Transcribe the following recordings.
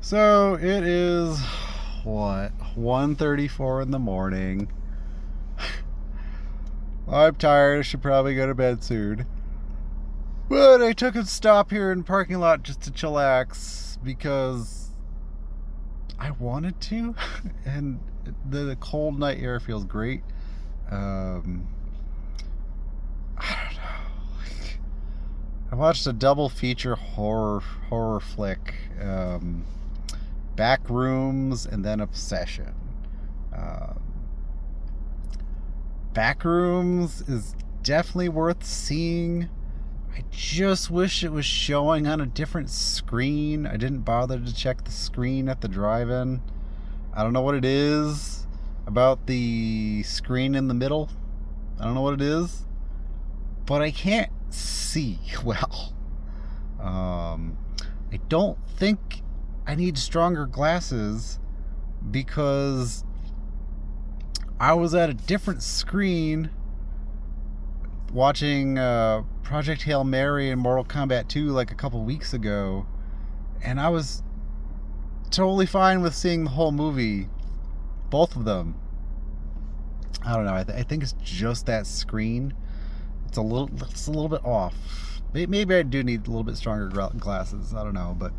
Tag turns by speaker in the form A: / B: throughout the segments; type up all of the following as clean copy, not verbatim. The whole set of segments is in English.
A: So it is what 1:34 in the morning. I'm tired. I should probably go to bed soon. But I took a stop here in the parking lot just to chillax because I wanted to, and the cold night air feels great. Um, I don't know. I watched a double feature horror flick. Backrooms and then Obsession. Um, Backrooms is definitely worth seeing. I just wish it was showing on a different screen. I didn't bother to check the screen at the drive-in. I don't know what it is about the screen in the middle. I don't know what it is, but I can't see well. I don't think I need stronger glasses because I was at a different screen watching Project Hail Mary and Mortal Kombat 2 like a couple weeks ago, and I was totally fine with seeing the whole movie, both of them. I don't know. I think it's just that screen. It's a little bit off. Maybe I do need a little bit stronger glasses. I don't know, but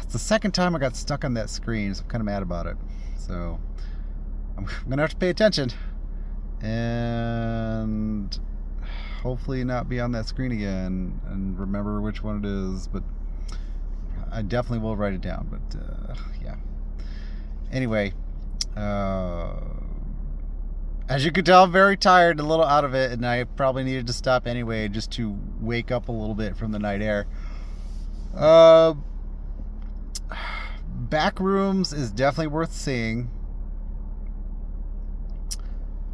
A: it's the second time I got stuck on that screen, so I'm kind of mad about it. So I'm gonna have to pay attention and hopefully not be on that screen again and remember which one it is. But I definitely will write it down. But yeah. Anyway, as you can tell, I'm very tired, a little out of it, and I probably needed to stop anyway just to wake up a little bit from the night air. Backrooms is definitely worth seeing.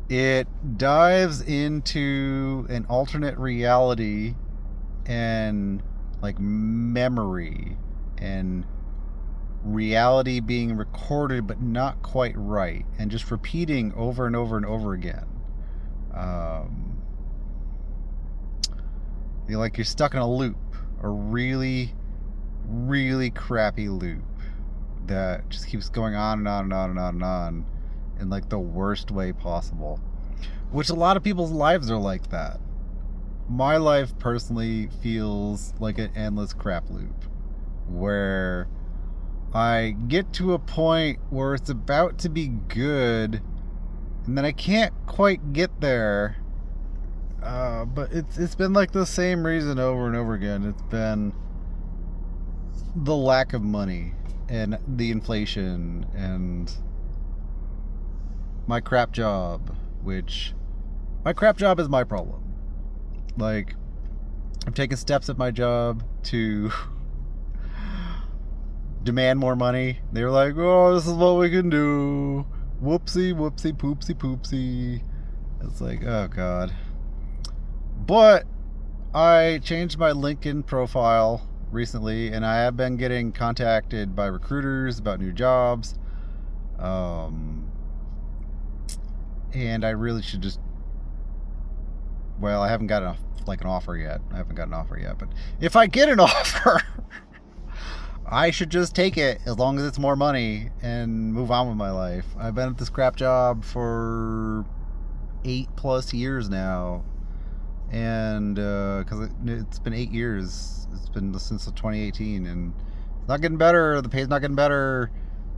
A: It dives into an alternate reality and like memory and reality being recorded but not quite right, and just repeating over and over and over again. You're stuck in a loop, a really crappy loop that just keeps going on and on and on and on and on in like the worst way possible, which a lot of people's lives are like that. My life personally feels like an endless crap loop where I get to a point where it's about to be good, and then I can't quite get there. But it's been like the same reason over and over again. It's been the lack of money and the inflation and my crap job, which my crap job is my problem. Like, I'm taking steps at my job to demand more money. They're like, oh, this is what we can do. Whoopsie, whoopsie, poopsie, poopsie. It's like, oh God. But I changed my LinkedIn profile recently, and I have been getting contacted by recruiters about new jobs. And I really should just, well, I haven't got an offer yet. But if I get an offer, I should just take it as long as it's more money and move on with my life. I've been at this crap job for 8+ years now, and because it's been 8 years, it's been since 2018, and it's not getting better. The pay's not getting better.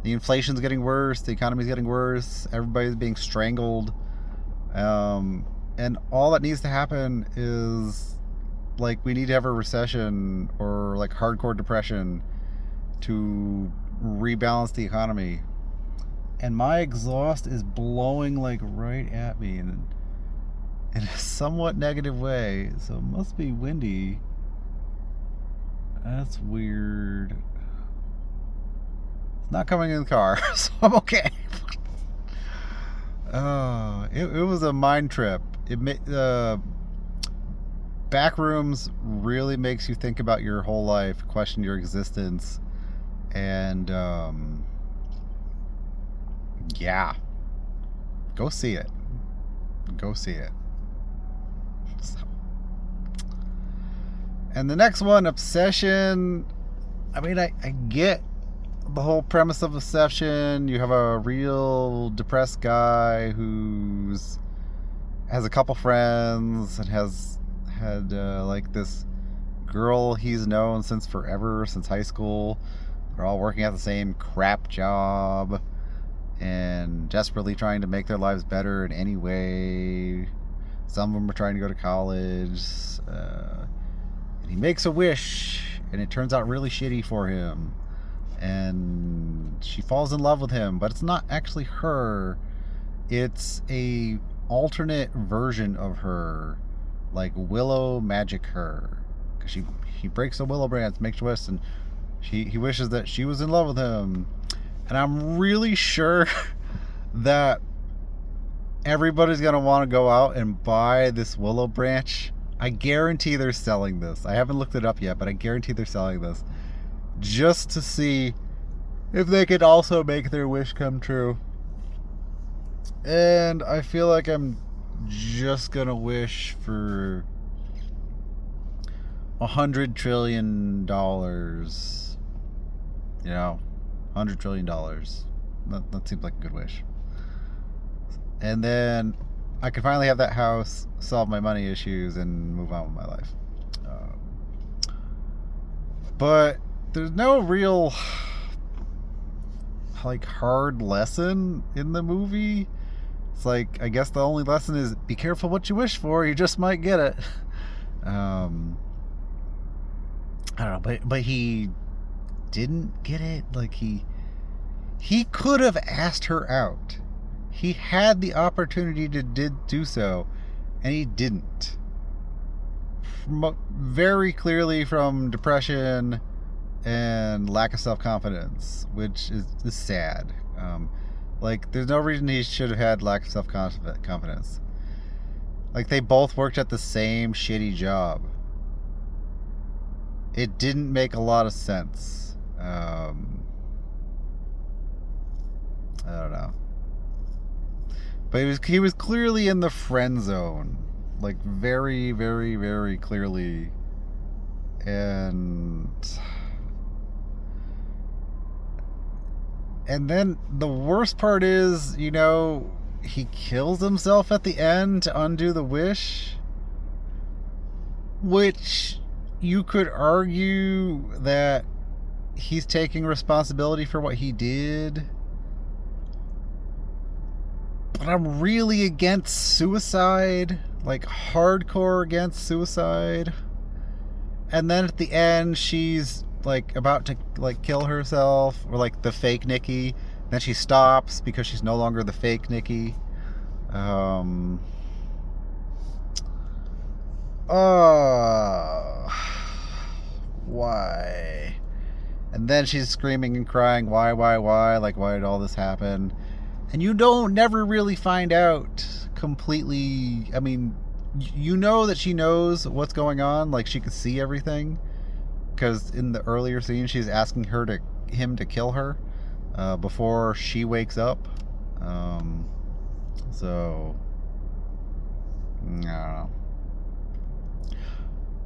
A: The inflation's getting worse. The economy's getting worse. Everybody's being strangled. And all that needs to happen is, like, we need to have a recession or like hardcore depression to rebalance the economy. And my exhaust is blowing like right at me in a somewhat negative way. So it must be windy. That's weird. Not coming in the car, so I'm okay. It was a mind trip. Backrooms really makes you think about your whole life, question your existence, and yeah, go see it. So. And the next one, Obsession. I mean, I get the whole premise of Obsession, you have a real depressed guy who's has a couple friends and has had like this girl he's known since forever, since high school. They're all working at the same crap job and desperately trying to make their lives better in any way. Some of them are trying to go to college. And he makes a wish, and it turns out really shitty for him. And she falls in love with him, but it's not actually her. It's a alternate version of her, like Willow Magic her. Because he breaks a willow branch, makes a wish, and he wishes that she was in love with him. And I'm really sure that everybody's going to want to go out and buy this willow branch. I guarantee they're selling this. I haven't looked it up yet, but I guarantee they're selling this just to see if they could also make their wish come true. And I feel like I'm just going to wish for $100 trillion. You know, $100 trillion. That seems like a good wish. And then I can finally have that house, solve my money issues, and move on with my life. But there's no real like hard lesson in the movie. It's like, I guess the only lesson is be careful what you wish for, you just might get it. I don't know, but he didn't get it. Like he could have asked her out. He had the opportunity to do so, and he didn't. Very clearly from depression and lack of self-confidence, which is sad. Like, there's no reason he should have had lack of self-confidence. Like, they both worked at the same shitty job. It didn't make a lot of sense. I don't know. But he was clearly in the friend zone. Like, very, very, very clearly. And then the worst part is, you know, he kills himself at the end to undo the wish. Which you could argue that he's taking responsibility for what he did. But I'm really against suicide. Like, hardcore against suicide. And then at the end, she's like about to like kill herself, or like the fake Nikki. Then she stops because she's no longer the fake Nikki. Why? And then she's screaming and crying, why? Like, why did all this happen? And you don't never really find out completely. I mean, you know that she knows what's going on. Like, she can see everything. Because in the earlier scene, she's asking him to kill her before she wakes up. So, I don't know.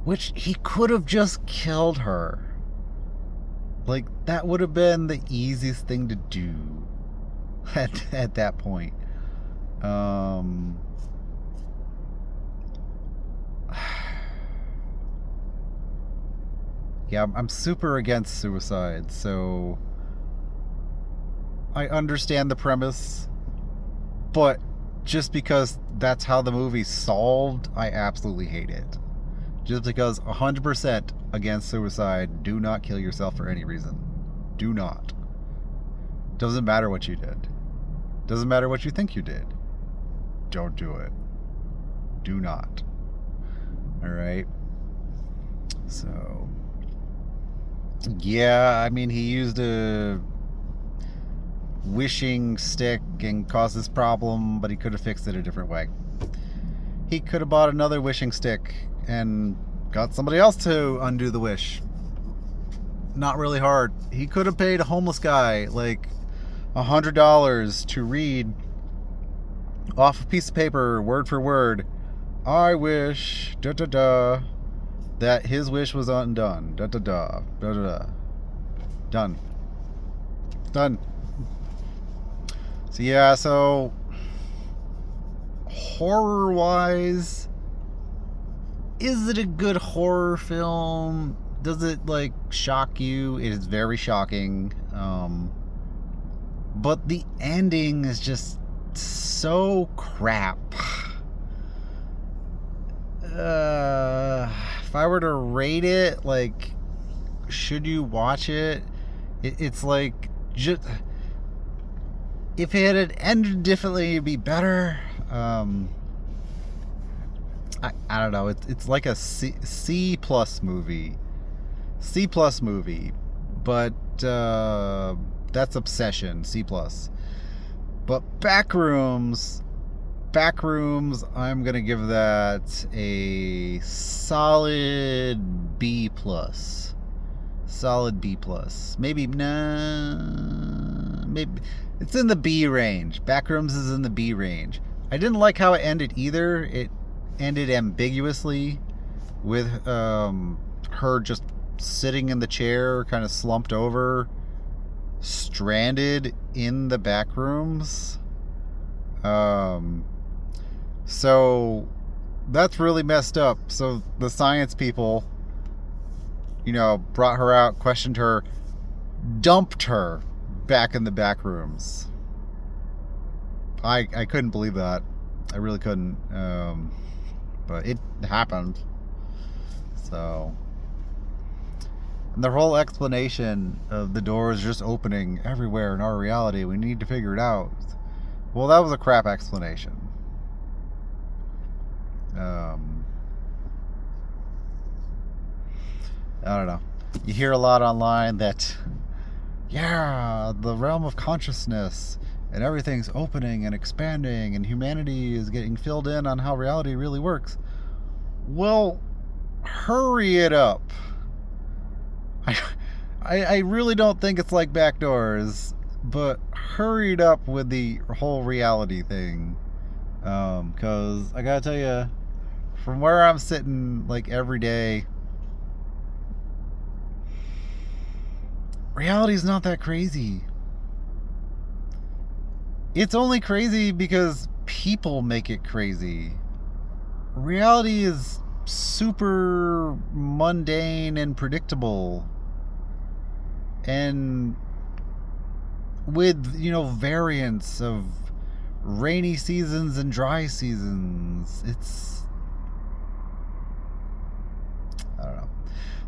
A: Which he could have just killed her. Like, that would have been the easiest thing to do at that point. Yeah, I'm super against suicide, so I understand the premise, but just because that's how the movie's solved, I absolutely hate it. Just because 100% against suicide, do not kill yourself for any reason. Do not. Doesn't matter what you did. Doesn't matter what you think you did. Don't do it. Do not. Alright? So, yeah, I mean, he used a wishing stick and caused this problem, but he could have fixed it a different way. He could have bought another wishing stick and got somebody else to undo the wish. Not really hard. He could have paid a homeless guy like $100 to read off a piece of paper, word for word, I wish that his wish was undone. Done. Done. So yeah, so horror-wise, is it a good horror film? Does it like shock you? It is very shocking. But the ending is just so crap. If I were to rate it, like, should you watch it? It's like, just, if it had ended differently, it'd be better. I don't know. It's like a C plus movie. C plus movie. But that's Obsession, C plus. But Backrooms, I'm gonna give that a solid B plus. Solid B plus. Maybe it's in the B range. Backrooms is in the B range. I didn't like how it ended either. It ended ambiguously with her just sitting in the chair, kind of slumped over, stranded in the back rooms. So that's really messed up. So the science people, brought her out, questioned her, dumped her back in the back rooms. I couldn't believe that. I really couldn't. But it happened. So, and the whole explanation of the doors just opening everywhere in our reality, we need to figure it out. Well, that was a crap explanation. I don't know. You hear a lot online that, yeah, the realm of consciousness and everything's opening and expanding and humanity is getting filled in on how reality really works. Well, hurry it up. I really don't think it's like backdoors, but hurry it up with the whole reality thing. Because I gotta tell you, from where I'm sitting like every day, reality's not that crazy. It's only crazy because people make it crazy. Reality is super mundane and predictable. And with, variants of rainy seasons and dry seasons, I don't know.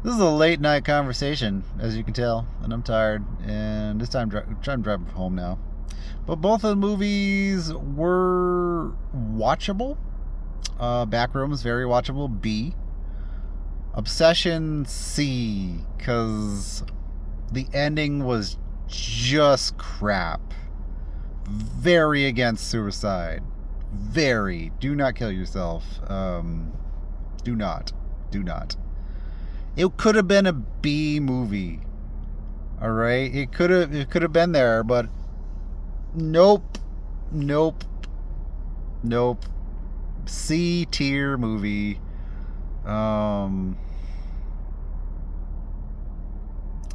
A: This is a late night conversation, as you can tell, and I'm tired, and this time I'm trying to drive home now. But both of the movies were watchable. Backrooms, very watchable, B. Obsession, C, because the ending was just crap. Very against suicide. Very. Do not kill yourself. Do not. It could have been a B movie. All right? It could have been there, but nope. C tier movie.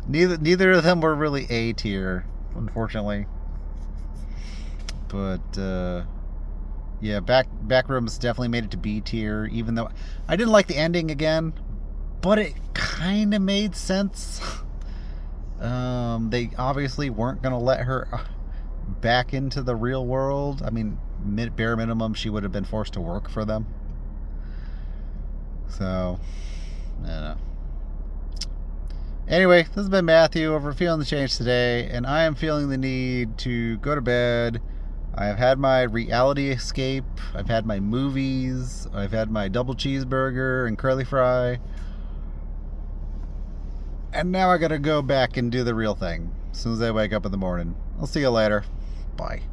A: Neither of them were really A tier, unfortunately. But yeah, Backrooms definitely made it to B tier, even though I didn't like the ending again, but it kind of made sense. They obviously weren't gonna let her back into the real world. I mean, bare minimum, she would have been forced to work for them. So, I don't know. Anyway, this has been Matthew over Feeling the Change today, and I am feeling the need to go to bed. I have had my reality escape. I've had my movies. I've had my double cheeseburger and curly fry. And now I gotta go back and do the real thing as soon as I wake up in the morning. I'll see you later. Bye.